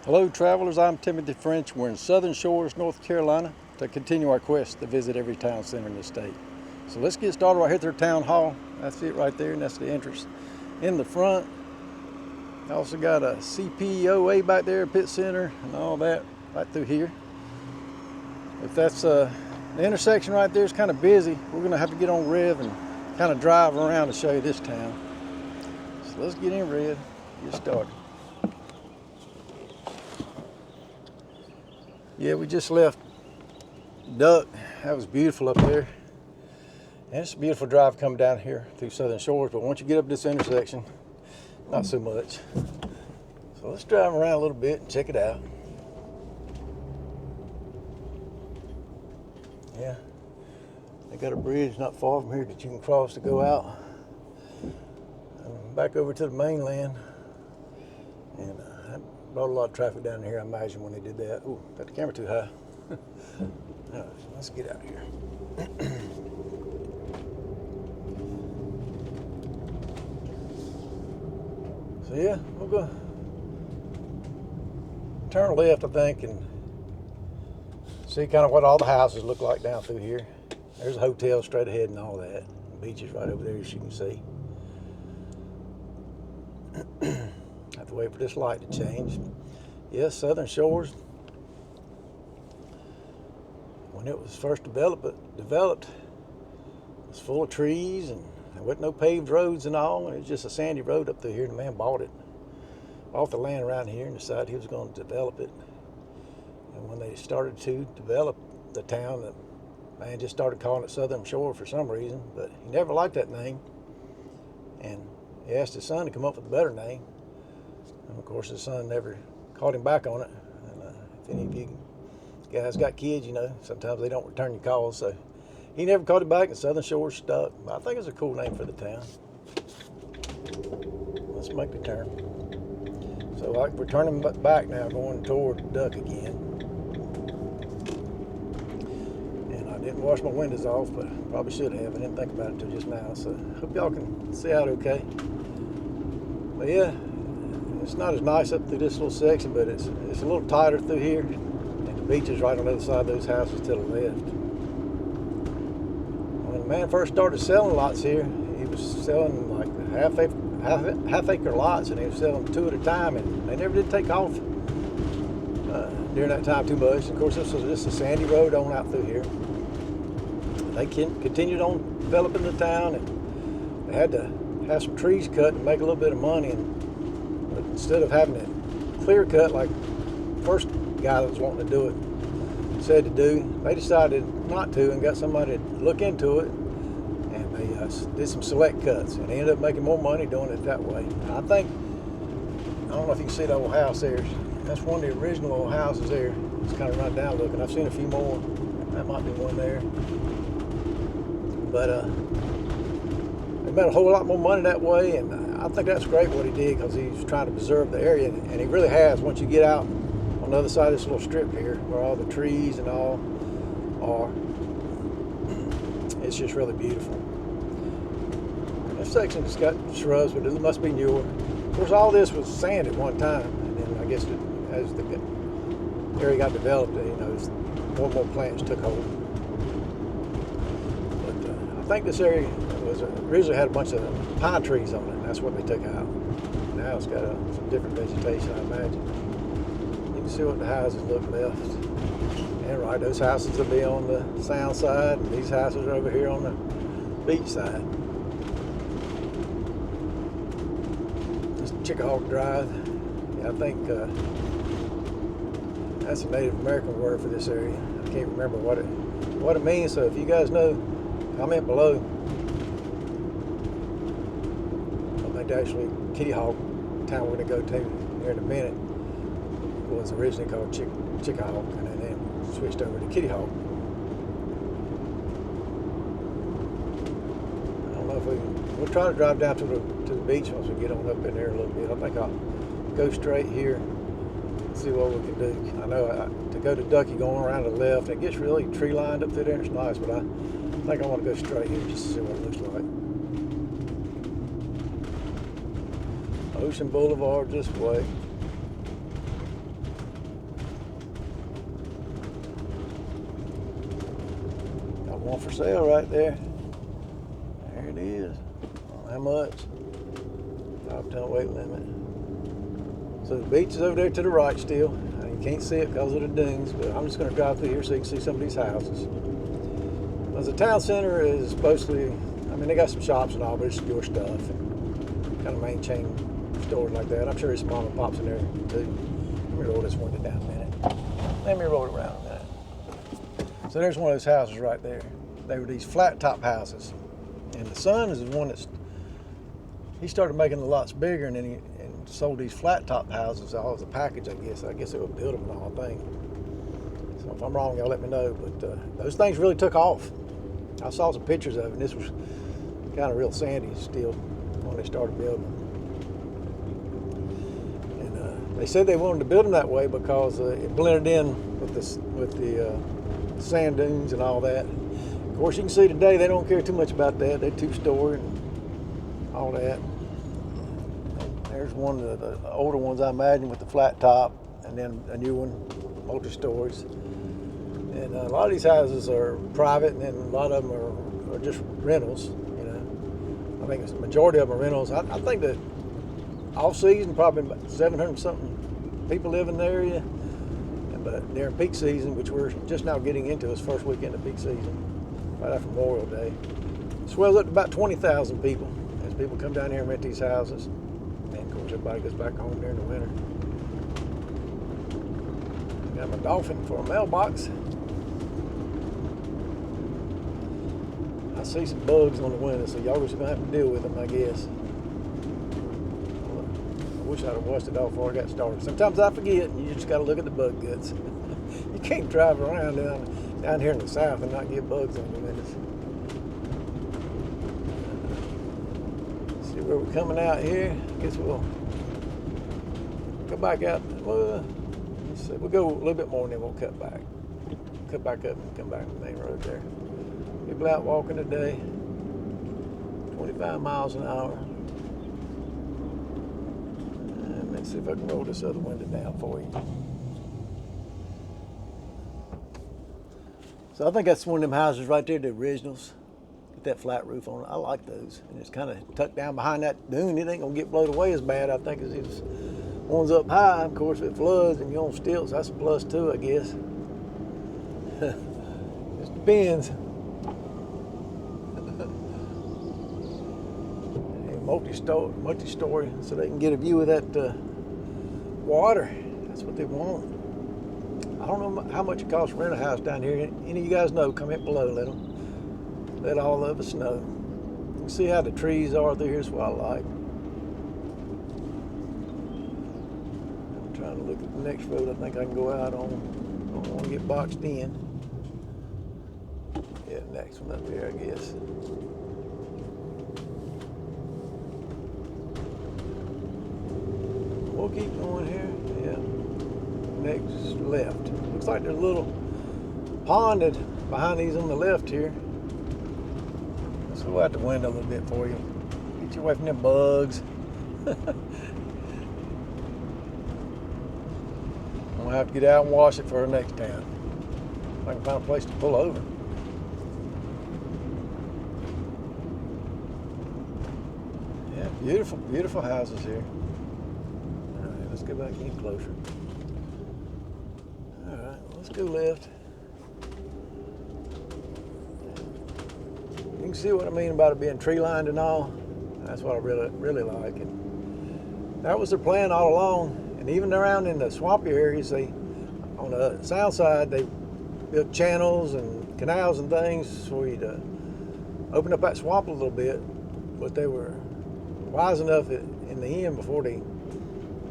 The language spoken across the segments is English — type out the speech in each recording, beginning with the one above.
Hello travelers, I'm Timothy French. We're in Southern Shores, North Carolina to continue our quest to visit every town center in the state. So let's get started right here at their town hall. That's it right there, and that's the entrance. In the front, I also got a CPOA back there, pit center, and all that right through here. If that's the intersection right there is kind of busy, we're gonna have to get on Rev and kind of drive around to show you this town. So let's get in Rev, get started. Yeah, we just left Duck. That was beautiful up there. And it's a beautiful drive coming down here through Southern Shores, but once you get up this intersection, not so much. So let's drive around a little bit and check it out. Yeah, they got a bridge not far from here that you can cross to go out and back over to the mainland. And that brought a lot of traffic down here, I imagine, when they did that. Ooh, got the camera too high. All right, so let's get out of here. So yeah, we'll go turn left, I think, and see kind of what all the houses look like down through here. There's a hotel straight ahead and all that. The beach is right over there, as you can see. Have to wait for this light to change. Yes, Southern Shores, when it was first developed, it was full of trees, and there wasn't no paved roads and all. It was just a sandy road up through here, and the man bought it off the land around here and decided he was going to develop it. And when they started to develop the town, the man just started calling it Southern Shore for some reason, but he never liked that name. And he asked his son to come up with a better name. And of course, his son never called him back on it. And if any of you guys got kids, you know, sometimes they don't return your calls. So he never called him back, and Southern Shore stuck. But I think it's a cool name for the town. Let's make the turn. So we're turning back now, going toward Duck again. And I didn't wash my windows off, but probably should have. I didn't think about it until just now. So hope y'all can see out okay. But yeah, it's not as nice up through this little section, but it's a little tighter through here. And the beach is right on the other side of those houses to the left. When the man first started selling lots here, he was selling like half acre lots, and he was selling two at a time, and they never did take off during that time too much. Of course, this was just a sandy road on out through here. They continued on developing the town, and they had to have some trees cut to make a little bit of money. But instead of having it clear cut like the first guy that was wanting to do it said to do, they decided not to and got somebody to look into it, and they did some select cuts, and they ended up making more money doing it that way. And I don't know if you can see the old house there. That's one of the original old houses there. It's kind of run down looking. I've seen a few more. That might be one there. But they made a whole lot more money that way, and I think that's great what he did, because he's trying to preserve the area, and he really has. Once you get out on the other side of this little strip here, where all the trees and all are, it's just really beautiful. This section's got shrubs, but it must be newer. Of course, all this was sand at one time, and then I guess as the area got developed, you know, more and more plants took hold. But I think this area originally had a bunch of pine trees on it, and that's what they took out. Now it's got some different vegetation, I imagine. You can see what the houses look left. And right, those houses will be on the sound side, and these houses are over here on the beach side. This is Chickahawk Drive. Yeah, I think that's a Native American word for this area. I can't remember what it means, so if you guys know, comment below. I think actually Kitty Hawk, town we're going to go to here in a minute, was originally called Chickahawk, and then switched over to Kitty Hawk. I don't know if we'll try to drive down to the beach once we get on up in there a little bit. I think I'll go straight here and see what we can do. I know to go to Ducky, going around to the left, it gets really tree lined up through there, and it's nice, but I think I want to go straight here just to see what it looks like. Ocean Boulevard this way. one for sale right there. There it is. How much? 5-ton weight limit. So the beach is over there to the right still. You can't see it because of the dunes, but I'm just going to drive through here so you can see some of these houses. Because the town center is mostly, I mean, they got some shops and all, but it's your stuff and kind of main chain stores like that. I'm sure there's some mom and pops in there too. Let me roll this window down a minute. Let me roll it around a minute. So there's one of those houses right there. They were these flat top houses. And the son is the one that's, he started making the lots bigger, and then he sold these flat top houses all as a package, I guess. I guess they would build them and all, I think. So if I'm wrong, y'all let me know. But those things really took off. I saw some pictures of it, and this was kind of real sandy still when they started building them. And they said they wanted to build them that way because it blended in with the sand dunes and all that. Of course, you can see today they don't care too much about that. They're two-story and all that. There's one of the older ones, I imagine, with the flat top, and then a new one, multi-stories. And a lot of these houses are private, and then a lot of them are just rentals, you know. I think the majority of them are rentals. I think that off-season, probably about 700-something people live in the area. But during peak season, which we're just now getting into, is first weekend of peak season, right after Memorial Day, swells up to about 20,000 people as people come down here and rent these houses. And of course, everybody goes back home during the winter. Got my dolphin for a mailbox. I see some bugs on the window, so y'all just gonna have to deal with them, I guess. I wish I'd have washed it off before I got started. Sometimes I forget, and you just gotta look at the bug guts. You can't drive around down here in the south and not get bugs on the windows. See where we're coming out here. I guess we'll go back out. Well, let's see. We'll go a little bit more and then we'll cut back. Cut back up and come back to the main road there. People out walking today. 25 miles an hour. And let's see if I can roll this other window down for you. So I think that's one of them houses right there, the originals. Get that flat roof on it. I like those. And it's kind of tucked down behind that dune. It ain't gonna get blown away as bad, I think, as these ones up high. Of course, if it floods and you're on stilts, that's a plus too, I guess. Just depends. Multi-story, so they can get a view of that water. That's what they want. I don't know how much it costs to rent a house down here. Any of you guys know, comment below. Let all of us know. You can see how the trees are through here. That's what I like. I'm trying to look at the next road I think I can go out on. I don't want to get boxed in. Yeah, next one up here, I guess. We'll keep going here. Yeah. Next left. Looks like there's a little pond behind these on the left here. Let's go out the window a little bit for you. Get you away from them bugs. I'm gonna have to get out and wash it for our next town. If I can find a place to pull over. Yeah, beautiful, beautiful houses here. Let's go back in closer. All right, let's go left. You can see what I mean about it being tree lined and all. That's what I really like. And that was their plan all along. And even around in the swampy areas, on the south side, they built channels and canals and things for you to open up that swamp a little bit. But they were wise enough in the end before they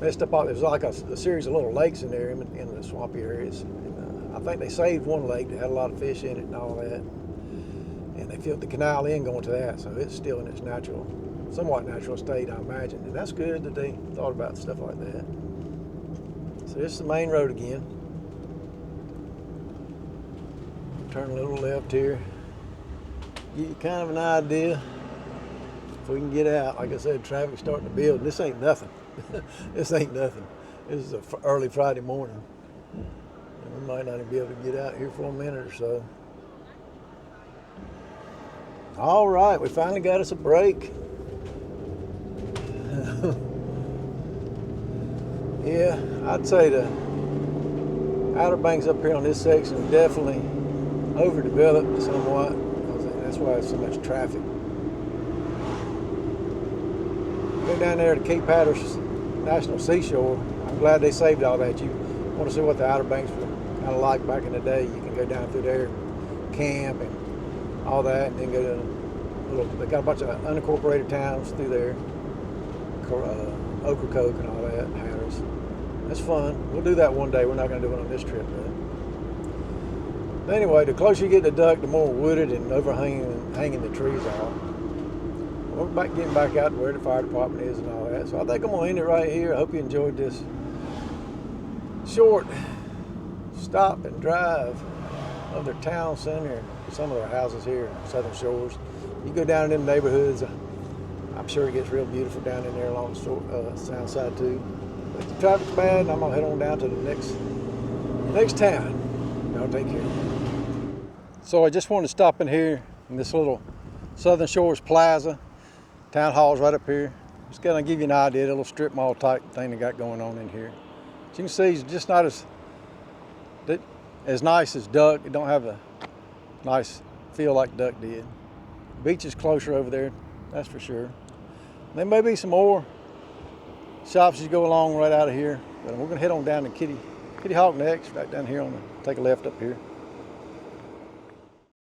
messed up all. There was like a series of little lakes in there in the swampy areas. And, I think they saved one lake that had a lot of fish in it and all that. And they filled the canal in going to that, so it's still in its somewhat natural state, I imagine. And that's good that they thought about stuff like that. So this is the main road again. Turn a little left here. Give you kind of an idea if we can get out. Like I said, traffic's starting to build. This ain't nothing. This ain't nothing. This is an early Friday morning. And we might not even be able to get out here for a minute or so. All right, we finally got us a break. Yeah, I'd say the Outer Banks up here on this section is definitely overdeveloped somewhat. That's why there's so much traffic. Go down there to Cape Hatteras National Seashore. I'm glad they saved all that. You want to see what the Outer Banks were kind of like back in the day, you can go down through there, camp and all that, and then go to they got a bunch of unincorporated towns through there, Ocracoke and all that, Hatteras. That's fun. We'll do that one day. We're not going to do it on this trip, though. But anyway, the closer you get to Duck, the more wooded and hanging the trees are. We're getting back out to where the fire department is and all that. So I think I'm going to end it right here. I hope you enjoyed this short stop and drive of their town center and some of their houses here in Southern Shores. You go down in them neighborhoods, I'm sure it gets real beautiful down in there along the south side too. But if the traffic's bad, I'm gonna head on down to the next town. Y'all take care. So I just wanted to stop in here in this little Southern Shores Plaza. Town hall's right up here. Just gonna give you an idea, a little strip mall type thing they got going on in here. As you can see, it's just not as nice as Duck. It don't have a nice feel like Duck did. Beach is closer over there, that's for sure. There may be some more shops as you go along right out of here, but we're gonna head on down to Kitty Hawk next, right down here take a left up here.